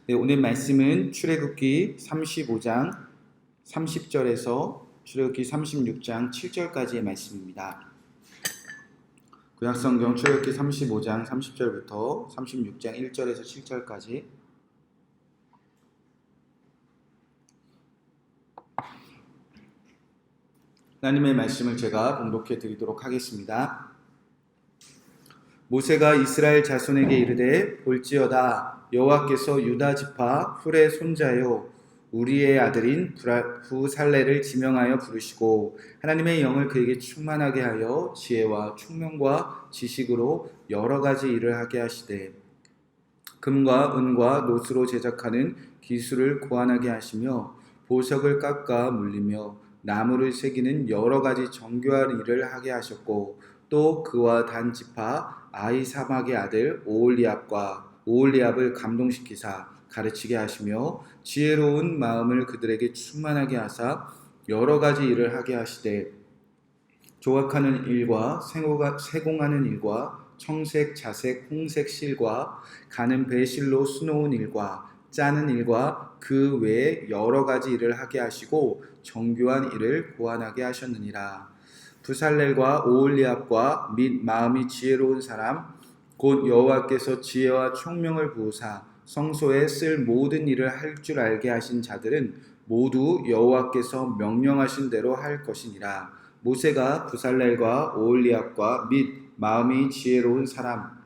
네, 오늘 말씀은 출애굽기 35장 30절에서 출애굽기 36장 7절까지의 말씀입니다. 구약성경 출애굽기 35장 30절부터 36장 1절에서 7절까지. 하나님의 말씀을 제가 봉독해 드리도록 하겠습니다. 모세가 이스라엘 자손에게 이르되 볼지어다 여호와께서 유다 지파 훌의 손자요 우리의 아들인 부살레를 지명하여 부르시고 하나님의 영을 그에게 충만하게 하여 지혜와 총명과 지식으로 여러 가지 일을 하게 하시되 금과 은과 노스로 제작하는 기술을 고안하게 하시며 보석을 깎아 물리며 나무를 새기는 여러 가지 정교한 일을 하게 하셨고 또 그와 단 지파 아히사막의 아들 오홀리압을 감동시키사 가르치게 하시며 지혜로운 마음을 그들에게 충만하게 하사 여러 가지 일을 하게 하시되 조각하는 일과 세공하는 일과 청색, 자색, 홍색 실과 가는 배실로 수놓은 일과 짜는 일과 그 외에 여러 가지 일을 하게 하시고 정교한 일을 고안하게 하셨느니라. 부살렐과 오홀리압과 및 마음이 지혜로운 사람 곧 여호와께서 지혜와 총명을 부으사 성소에 쓸 모든 일을 할 줄 알게 하신 자들은 모두 여호와께서 명령하신 대로 할 것이니라. 모세가 부살렐과 오홀리압과 및 마음이 지혜로운 사람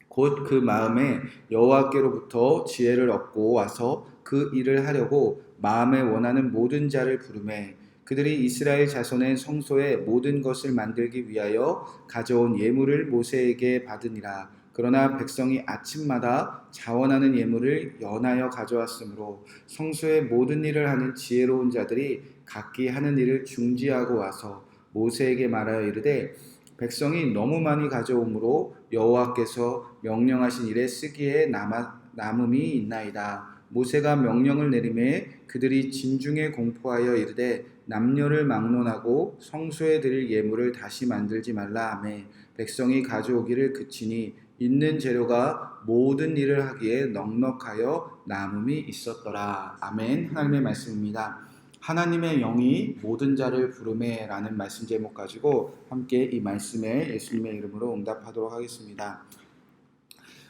곧 그 마음에 여호와께로부터 지혜를 얻고 와서 그 일을 하려고 마음에 원하는 모든 자를 부르매 그들이 이스라엘 자손의 성소에 모든 것을 만들기 위하여 가져온 예물을 모세에게 받으니라. 그러나 백성이 아침마다 자원하는 예물을 연하여 가져왔으므로 성소의 모든 일을 하는 지혜로운 자들이 각기 하는 일을 중지하고 와서 모세에게 말하여 이르되 백성이 너무 많이 가져오므로 여호와께서 명령하신 일에 쓰기에 남음이 있나이다. 모세가 명령을 내리매 그들이 진중에 공포하여 이르되 남녀를 막론하고 성소에 드릴 예물을 다시 만들지 말라 하매 백성이 가져오기를 그치니 있는 재료가 모든 일을 하기에 넉넉하여 남음이 있었더라. 아멘. 하나님의 말씀입니다. 하나님의 영이 모든 자를 부르매 라는 말씀 제목 가지고 함께 이 말씀에 예수님의 이름으로 응답하도록 하겠습니다.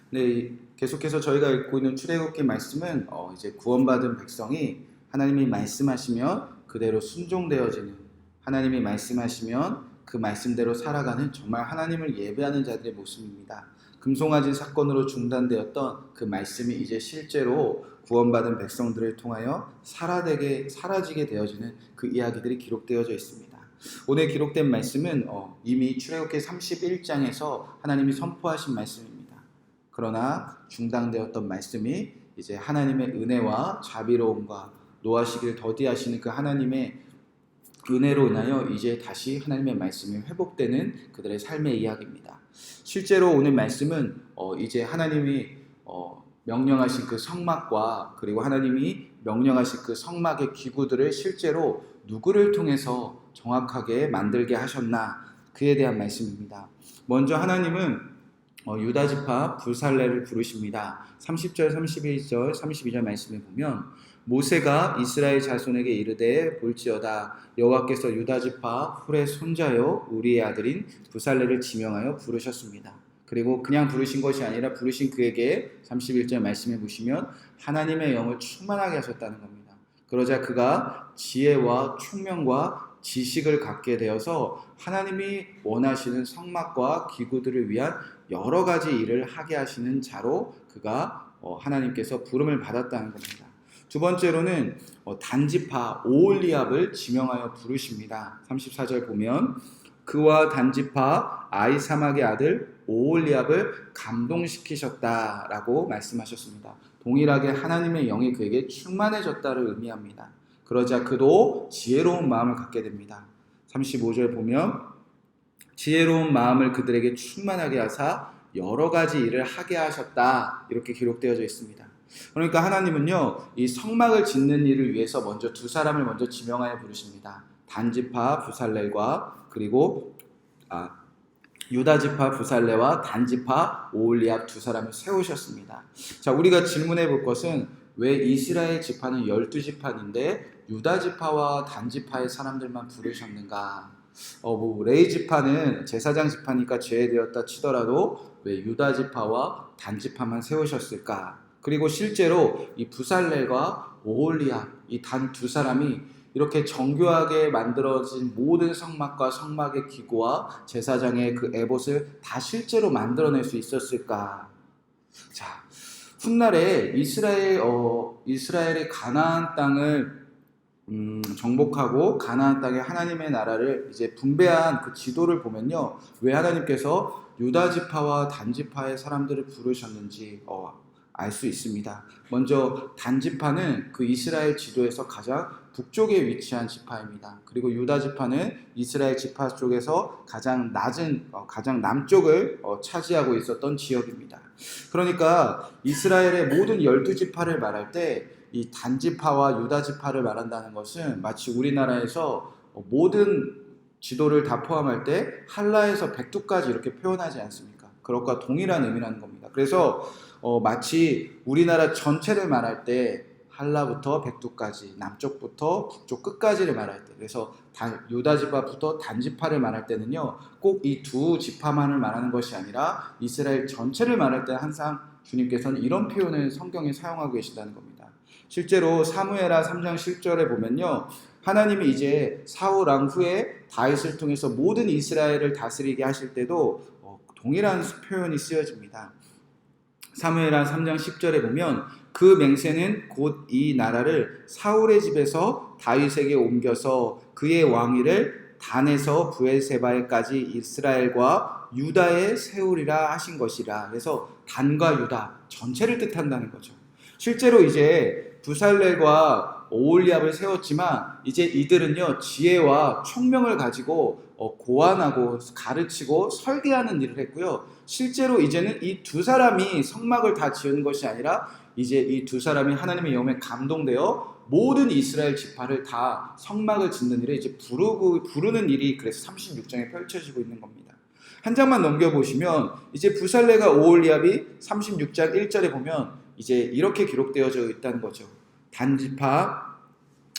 네, 계속해서 저희가 읽고 있는 출애굽기 말씀은 이제 구원받은 백성이 하나님이 말씀하시면 그대로 순종되어지는, 하나님이 말씀하시면 그 말씀대로 살아가는 정말 하나님을 예배하는 자들의 모습입니다. 금송아지 사건으로 중단되었던 그 말씀이 이제 실제로 구원받은 백성들을 통하여 사라지게 되어지는 그 이야기들이 기록되어져 있습니다. 오늘 기록된 말씀은 이미 출애굽기 31장에서 하나님이 선포하신 말씀입니다. 그러나 중단되었던 말씀이 이제 하나님의 은혜와 자비로움과 노하시기를 더디하시는 그 하나님의 은혜로 인하여 이제 다시 하나님의 말씀이 회복되는 그들의 삶의 이야기입니다. 실제로 오늘 말씀은 이제 하나님이 명령하신 그 성막과 그리고 하나님이 명령하신 그 성막의 기구들을 실제로 누구를 통해서 정확하게 만들게 하셨나 그에 대한 말씀입니다. 먼저 하나님은 유다 지파 부살레를 부르십니다. 30절, 31절, 32절 말씀에 보면 모세가 이스라엘 자손에게 이르되 볼지어다 여호와께서 유다 지파 훌의 손자요 우리의 아들인 부살레를 지명하여 부르셨습니다. 그리고 그냥 부르신 것이 아니라 부르신 그에게 31절 말씀해 보시면 하나님의 영을 충만하게 하셨다는 겁니다. 그러자 그가 지혜와 총명과 지식을 갖게 되어서 하나님이 원하시는 성막과 기구들을 위한 여러 가지 일을 하게 하시는 자로 그가 하나님께서 부름을 받았다는 겁니다. 두 번째로는 단지파 오홀리압을 지명하여 부르십니다. 34절 보면 그와 단지파 아히사막의 아들 오홀리압을 감동시키셨다라고 말씀하셨습니다. 동일하게 하나님의 영이 그에게 충만해졌다를 의미합니다. 그러자 그도 지혜로운 마음을 갖게 됩니다. 35절 보면 지혜로운 마음을 그들에게 충만하게 하사 여러 가지 일을 하게 하셨다 이렇게 기록되어져 있습니다. 그러니까 하나님은요 이 성막을 짓는 일을 위해서 먼저 두 사람을 먼저 지명하여 부르십니다. 단지파 부살렐과 그리고 유다 지파 부살레와 단 지파 오홀리압 두 사람을 세우셨습니다. 자, 우리가 질문해 볼 것은 왜 이스라엘 지파는 12지파인데 유다 지파와 단 지파의 사람들만 부르셨는가? 레위 지파는 제사장 지파니까 제외되었다 치더라도 왜 유다 지파와 단 지파만 세우셨을까? 그리고 실제로 이 부살렐과 오홀리압 이 단 두 사람이 이렇게 정교하게 만들어진 모든 성막과 성막의 기구와 제사장의 그 에봇을 다 실제로 만들어낼 수 있었을까? 자, 훗날에 이스라엘의 가나안 땅을 정복하고 가나안 땅에 하나님의 나라를 이제 분배한 그 지도를 보면요, 왜 하나님께서 유다 지파와 단 지파의 사람들을 부르셨는지 알 수 있습니다. 먼저 단 지파는 그 이스라엘 지도에서 가장 북쪽에 위치한 지파입니다. 그리고 유다 지파는 이스라엘 지파 쪽에서 가장 낮은 가장 남쪽을 차지하고 있었던 지역입니다. 그러니까 이스라엘의 모든 12지파를 말할 때 이 단지파와 유다지파를 말한다는 것은 마치 우리나라에서 모든 지도를 다 포함할 때 한라에서 백두까지 이렇게 표현하지 않습니까? 그것과 동일한 의미라는 겁니다. 그래서 마치 우리나라 전체를 말할 때 한라부터 백두까지, 남쪽부터 북쪽 끝까지를 말할 때, 그래서 유다지파부터 단지파를 말할 때는요, 꼭 이 두 지파만을 말하는 것이 아니라 이스라엘 전체를 말할 때 항상 주님께서는 이런 표현을 성경에 사용하고 계신다는 겁니다. 실제로 사무엘하 3장 10절에 보면요, 하나님이 이제 사울 왕 후에 다윗을 통해서 모든 이스라엘을 다스리게 하실 때도 동일한 표현이 쓰여집니다. 사무엘하 3장 10절에 보면 그 맹세는 곧 이 나라를 사울의 집에서 다윗에게 옮겨서 그의 왕위를 단에서 브엘세바에까지 이스라엘과 유다에 세우리라 하신 것이라. 그래서 단과 유다 전체를 뜻한다는 거죠. 실제로 이제 부살렐과 오홀리압을 세웠지만 이제 이들은요, 지혜와 총명을 가지고 고안하고 가르치고 설계하는 일을 했고요. 실제로 이제는 이 두 사람이 성막을 다 지은 것이 아니라 이제 이 두 사람이 하나님의 영에 감동되어 모든 이스라엘 지파를 다 성막을 짓는 일에 이제 부르는 일이 그래서 36장에 펼쳐지고 있는 겁니다. 한 장만 넘겨보시면 이제 부살레가 오홀리압이 36장 1절에 보면 이제 이렇게 기록되어져 있다는 거죠. 단지파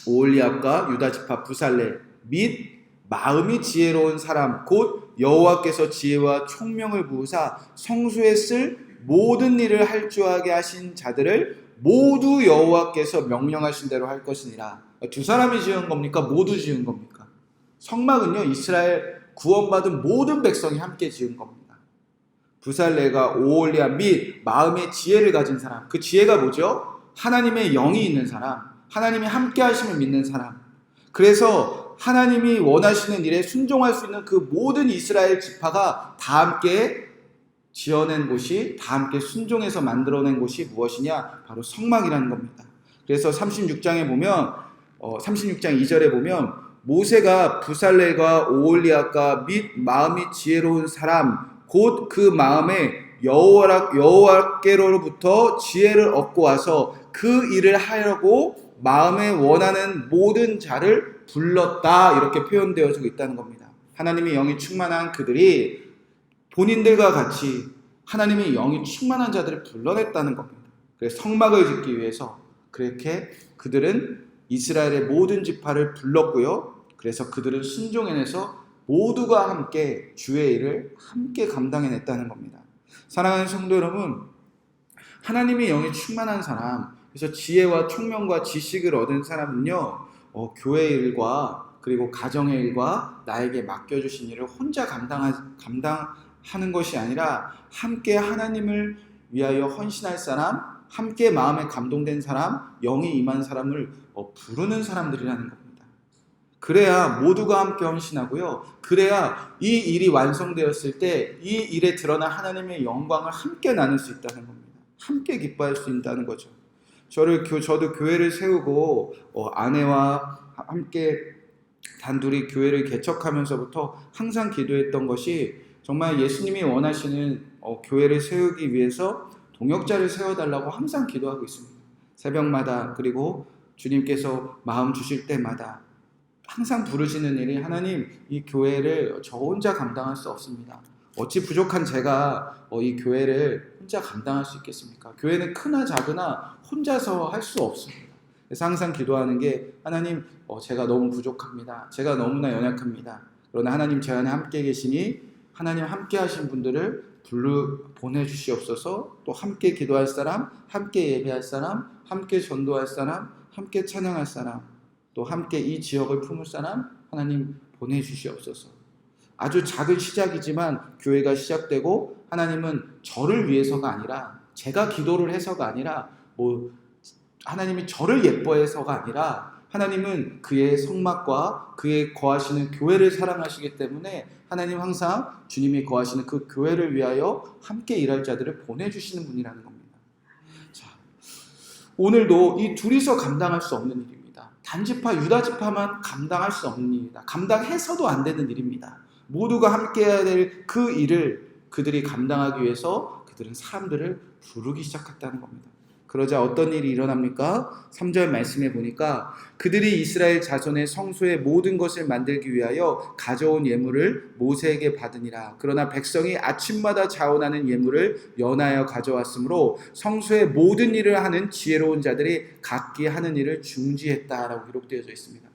오홀리압과 유다지파 부살레 및 마음이 지혜로운 사람 곧 여호와께서 지혜와 총명을 부으사 성소에 쓸 모든 일을 할 줄 알게 하신 자들을 모두 여호와께서 명령하신 대로 할 것이니라. 두 사람이 지은 겁니까? 모두 지은 겁니까? 성막은요, 이스라엘 구원받은 모든 백성이 함께 지은 겁니다. 부살레가 오홀리압 및 마음의 지혜를 가진 사람, 그 지혜가 뭐죠? 하나님의 영이 있는 사람, 하나님이 함께 하심을 믿는 사람. 그래서 하나님이 원하시는 일에 순종할 수 있는 그 모든 이스라엘 지파가 다 함께 지어낸 곳이, 다 함께 순종해서 만들어낸 곳이 무엇이냐? 바로 성막이라는 겁니다. 그래서 36장에 보면 36장 2절에 보면 모세가 부살렐과 오홀리압과 및 마음이 지혜로운 사람 곧 그 마음에 여호와께로부터 지혜를 얻고 와서 그 일을 하려고 마음에 원하는 모든 자를 불렀다, 이렇게 표현되어지고 있다는 겁니다. 하나님의 영이 충만한 그들이 본인들과 같이 하나님의 영이 충만한 자들을 불러냈다는 겁니다. 그래서 성막을 짓기 위해서 그렇게 그들은 이스라엘의 모든 지파를 불렀고요. 그래서 그들은 순종해내서 모두가 함께 주의 일을 함께 감당해냈다는 겁니다. 사랑하는 성도 여러분, 하나님의 영이 충만한 사람, 그래서 지혜와 총명과 지식을 얻은 사람은요, 교회 일과 그리고 가정의 일과 나에게 맡겨주신 일을 혼자 감당하는 것이 아니라 함께 하나님을 위하여 헌신할 사람, 함께 마음에 감동된 사람, 영이 임한 사람을 부르는 사람들이라는 겁니다. 그래야 모두가 함께 헌신하고요. 그래야 이 일이 완성되었을 때 이 일에 드러난 하나님의 영광을 함께 나눌 수 있다는 겁니다. 함께 기뻐할 수 있다는 거죠. 저도 교회를 세우고 아내와 함께 단둘이 교회를 개척하면서부터 항상 기도했던 것이 정말 예수님이 원하시는 교회를 세우기 위해서 동역자를 세워달라고 항상 기도하고 있습니다. 새벽마다 그리고 주님께서 마음 주실 때마다 항상 부르시는 일이 하나님, 이 교회를 저 혼자 감당할 수 없습니다. 어찌 부족한 제가 이 교회를 혼자 감당할 수 있겠습니까? 교회는 크나 작으나 혼자서 할 수 없습니다. 그래서 항상 기도하는 게 하나님 제가 너무 부족합니다. 제가 너무나 연약합니다. 그러나 하나님 제 안에 함께 계시니 하나님 함께 하신 분들을 보내주시옵소서. 또 함께 기도할 사람, 함께 예배할 사람, 함께 전도할 사람, 함께 찬양할 사람, 또 함께 이 지역을 품을 사람 하나님 보내주시옵소서. 아주 작은 시작이지만 교회가 시작되고 하나님은 저를 위해서가 아니라 제가 기도를 해서가 아니라 하나님이 저를 예뻐해서가 아니라 하나님은 그의 성막과 그의 거하시는 교회를 사랑하시기 때문에 하나님 항상 주님이 거하시는 그 교회를 위하여 함께 일할 자들을 보내주시는 분이라는 겁니다. 자, 오늘도 이 둘이서 감당할 수 없는 일입니다. 단지파 유다지파만 감당할 수 없는 일입니다. 감당해서도 안 되는 일입니다. 모두가 함께 해야 될 그 일을 그들이 감당하기 위해서 그들은 사람들을 부르기 시작했다는 겁니다. 그러자 어떤 일이 일어납니까? 3절 말씀에 보니까 그들이 이스라엘 자손의 성소의 모든 것을 만들기 위하여 가져온 예물을 모세에게 받으니라. 그러나 백성이 아침마다 자원하는 예물을 연하여 가져왔으므로 성소의 모든 일을 하는 지혜로운 자들이 각기 하는 일을 중지했다라고 기록되어져 있습니다.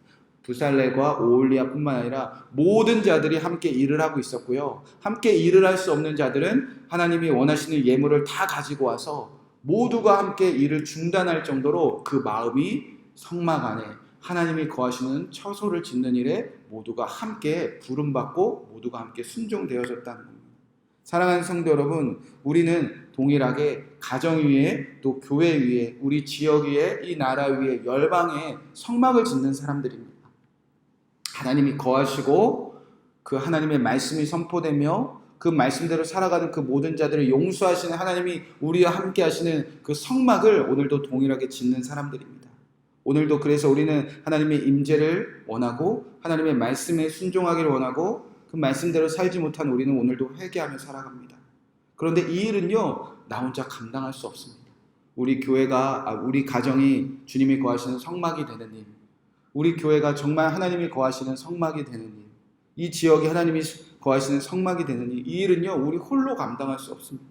부살렐과 오홀리압뿐만 아니라 모든 자들이 함께 일을 하고 있었고요. 함께 일을 할 수 없는 자들은 하나님이 원하시는 예물을 다 가지고 와서 모두가 함께 일을 중단할 정도로 그 마음이 성막 안에 하나님이 거하시는 처소를 짓는 일에 모두가 함께 부름받고 모두가 함께 순종되어졌다는 겁니다. 사랑하는 성도 여러분, 우리는 동일하게 가정 위에 또 교회 위에 우리 지역 위에 이 나라 위에 열방에 성막을 짓는 사람들입니다. 하나님이 거하시고 그 하나님의 말씀이 선포되며 그 말씀대로 살아가는 그 모든 자들을 용서하시는 하나님이 우리와 함께 하시는 그 성막을 오늘도 동일하게 짓는 사람들입니다. 오늘도 그래서 우리는 하나님의 임재를 원하고 하나님의 말씀에 순종하기를 원하고 그 말씀대로 살지 못한 우리는 오늘도 회개하며 살아갑니다. 그런데 이 일은요, 나 혼자 감당할 수 없습니다. 우리 교회가, 우리 가정이 주님이 거하시는 성막이 되는 일, 우리 교회가 정말 하나님이 거하시는 성막이 되는 일, 이 지역이 하나님이 거하시는 성막이 되는 이 일은요, 우리 홀로 감당할 수 없습니다.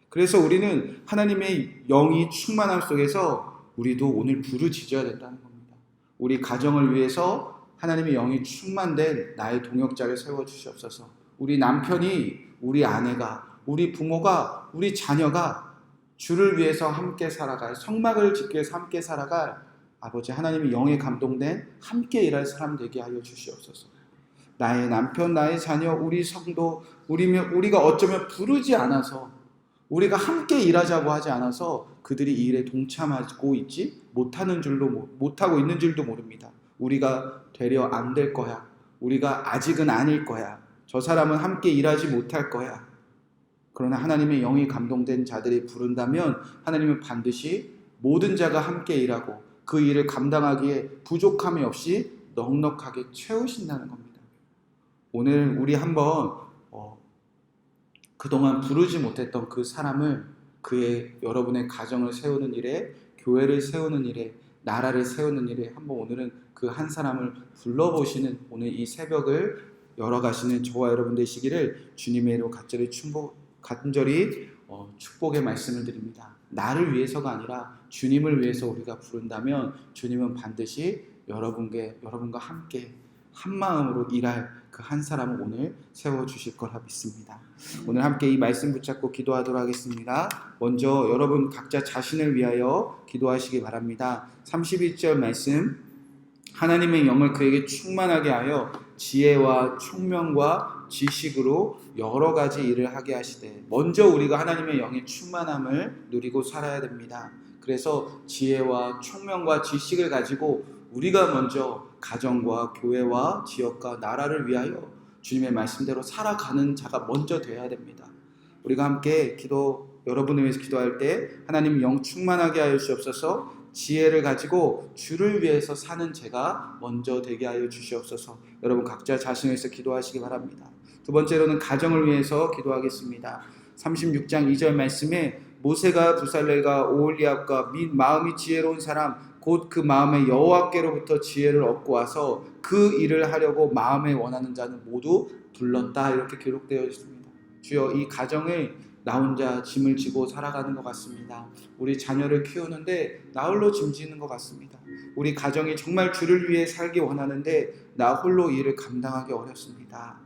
그래서 우리는 하나님의 영이 충만함 속에서 우리도 오늘 부르짖어야 된다는 겁니다. 우리 가정을 위해서 하나님의 영이 충만된 나의 동역자를 세워주시옵소서. 우리 남편이, 우리 아내가, 우리 부모가, 우리 자녀가 주를 위해서 함께 살아갈, 성막을 짓기 위해서 함께 살아갈 아버지 하나님의 영에 감동된 함께 일할 사람 되게 하여 주시옵소서. 나의 남편, 나의 자녀, 우리 성도, 우리가 어쩌면 부르지 않아서 우리가 함께 일하자고 하지 않아서 그들이 이 일에 동참하고 있지 못하고 있는 줄도 모릅니다. 우리가 되려 안 될 거야. 우리가 아직은 아닐 거야. 저 사람은 함께 일하지 못할 거야. 그러나 하나님의 영이 감동된 자들이 부른다면 하나님은 반드시 모든 자가 함께 일하고 그 일을 감당하기에 부족함이 없이 넉넉하게 채우신다는 겁니다. 오늘 우리 한번 그동안 부르지 못했던 그 사람을 여러분의 가정을 세우는 일에, 교회를 세우는 일에, 나라를 세우는 일에 한번 오늘은 그 한 사람을 불러보시는 오늘 이 새벽을 열어가시는 저와 여러분 되시기를 주님의 이름으로 간절히 축복의 말씀을 드립니다. 나를 위해서가 아니라 주님을 위해서 우리가 부른다면 주님은 반드시 여러분과 함께 한 마음으로 일할 그 한 사람을 오늘 세워주실 거라 믿습니다. 오늘 함께 이 말씀 붙잡고 기도하도록 하겠습니다. 먼저 여러분 각자 자신을 위하여 기도하시기 바랍니다. 31절 말씀, 하나님의 영을 그에게 충만하게 하여 지혜와 총명과 지식으로 여러 가지 일을 하게 하시되, 먼저 우리가 하나님의 영의 충만함을 누리고 살아야 됩니다. 그래서 지혜와 총명과 지식을 가지고 우리가 먼저 가정과 교회와 지역과 나라를 위하여 주님의 말씀대로 살아가는 자가 먼저 되어야 됩니다. 우리가 함께 여러분을 위해서 기도할 때 하나님 영 충만하게 하여 주시옵소서. 지혜를 가지고 주를 위해서 사는 제가 먼저 되게 하여 주시옵소서. 여러분 각자 자신을 위해서 기도하시기 바랍니다. 두 번째로는 가정을 위해서 기도하겠습니다. 36장 2절 말씀에 모세가 부살렐과 오홀리압과 및 마음이 지혜로운 사람 곧 그 마음에 여호와께로부터 지혜를 얻고 와서 그 일을 하려고 마음에 원하는 자는 모두 불렀다, 이렇게 기록되어 있습니다. 주여, 이 가정을 나 혼자 짐을 지고 살아가는 것 같습니다. 우리 자녀를 키우는데 나 홀로 짐지는 것 같습니다. 우리 가정이 정말 주를 위해 살기 원하는데 나 홀로 일을 감당하기 어렵습니다.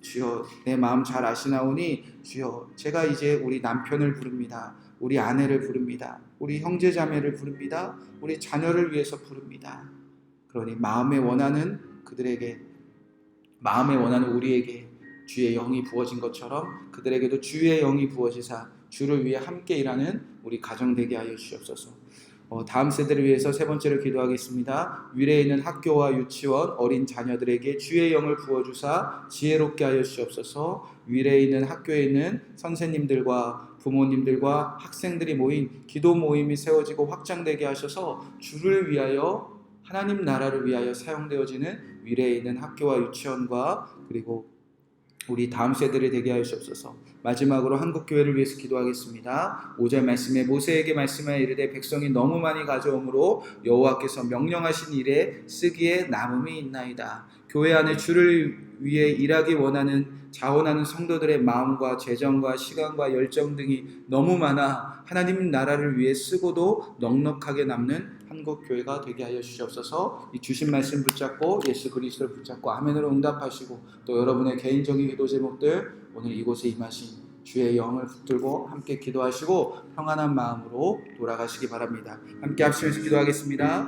주여, 내 마음 잘 아시나오니 주여, 제가 이제 우리 남편을 부릅니다. 우리 아내를 부릅니다. 우리 형제 자매를 부릅니다. 우리 자녀를 위해서 부릅니다. 그러니 마음에 원하는 그들에게, 마음에 원하는 우리에게 주의 영이 부어진 것처럼 그들에게도 주의 영이 부어지사 주를 위해 함께 일하는 우리 가정 되게 하여 주시옵소서. 다음 세대를 위해서 세 번째로 기도하겠습니다. 위례에 있는 학교와 유치원 어린 자녀들에게 주의 영을 부어주사 지혜롭게 하여 주시옵소서. 위례에 있는 학교에 있는 선생님들과 부모님들과 학생들이 모인 기도 모임이 세워지고 확장되게 하셔서 주를 위하여, 하나님 나라를 위하여 사용되어지는 위례에 있는 학교와 유치원과 그리고 우리 다음 세대를 되게 하여 주옵소서. 마지막으로 한국교회를 위해서 기도하겠습니다. 5절 말씀에 모세에게 말씀하여 이르되 백성이 너무 많이 가져오므로 여호와께서 명령하신 일에 쓰기에 남음이 있나이다. 교회 안에 주를 위해 일하기 원하는 자원하는 성도들의 마음과 재정과 시간과 열정 등이 너무 많아 하나님 나라를 위해 쓰고도 넉넉하게 남는 한국교회가 되게 하여 주시옵소서. 이 주신 말씀 붙잡고 예수 그리스도를 붙잡고 아멘으로 응답하시고 또 여러분의 개인적인 기도 제목들 오늘 이곳에 임하신 주의 영을 붙들고 함께 기도하시고 평안한 마음으로 돌아가시기 바랍니다. 함께 합심해서 기도하겠습니다.